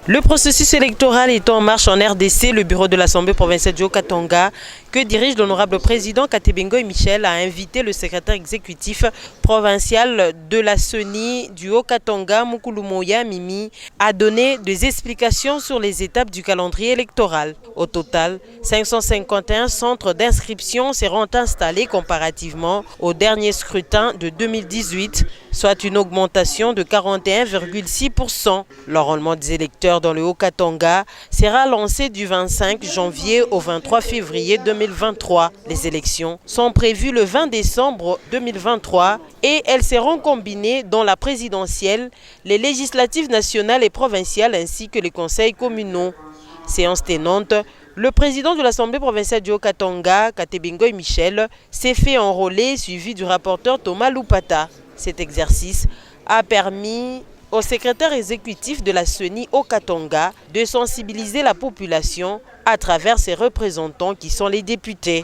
Le processus électoral est en marche en RDC, le bureau de l'Assemblée provinciale du Haut-Katanga, que dirige l'honorable président Katebengoy Michel, a invité le secrétaire exécutif provincial de la CENI du Haut-Katanga, Mukulumoya Mimi, à donner des explications sur les étapes du calendrier électoral. Au total, 551 centres d'inscription seront installés comparativement au dernier scrutin de 2018, soit une augmentation de 41,6%. L'enrôlement des électeurs dans le Haut-Katanga sera lancé du 25 janvier au 23 février 2023. Les élections sont prévues le 20 décembre 2023 et elles seront combinées dans la présidentielle, les législatives nationales et provinciales ainsi que les conseils communaux. Séance tenante, le président de l'Assemblée provinciale du Haut-Katanga, Katebengoy Michel, s'est fait enrôler suivi du rapporteur Thomas Loupata. Cet exercice a permis au secrétaire exécutif de la CENI Haut-Katanga de sensibiliser la population à travers ses représentants qui sont les députés.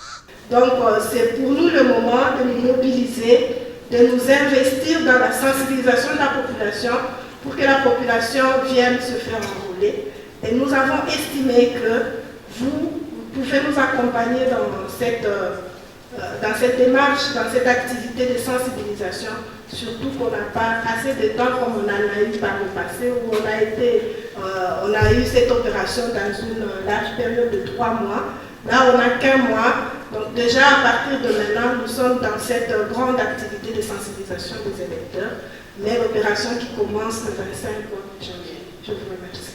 Donc c'est pour nous le moment de nous mobiliser, de nous investir dans la sensibilisation de la population pour que la population vienne se faire enrôler. Et nous avons estimé que vous pouvez nous accompagner dans cette démarche, dans cette activité de sensibilisation, surtout qu'on n'a pas assez de temps comme on en a eu par le passé, où on a eu cette opération dans une large période de 3 mois. Là, on n'a qu'un mois. Donc déjà, à partir de maintenant, nous sommes dans cette grande activité de sensibilisation des électeurs, mais l'opération qui commence le 25 janvier. Je vous remercie.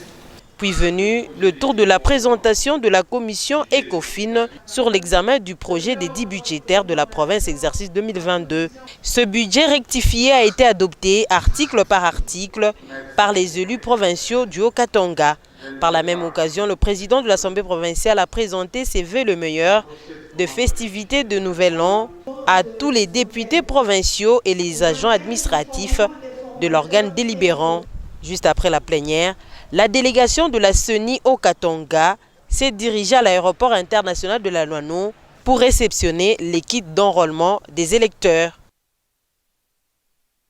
Puis venu le tour de la présentation de la commission ECOFIN sur l'examen du projet des 10 budgétaires de la province exercice 2022. Ce budget rectifié a été adopté article par article par les élus provinciaux du Haut-Katanga. Par la même occasion, le président de l'Assemblée provinciale a présenté ses vœux le meilleur de festivités de Nouvel An à tous les députés provinciaux et les agents administratifs de l'organe délibérant. Juste après la plénière, la délégation de la CENI Haut-Katanga s'est dirigée à l'aéroport international de la Loano pour réceptionner l'équipe d'enrôlement des électeurs.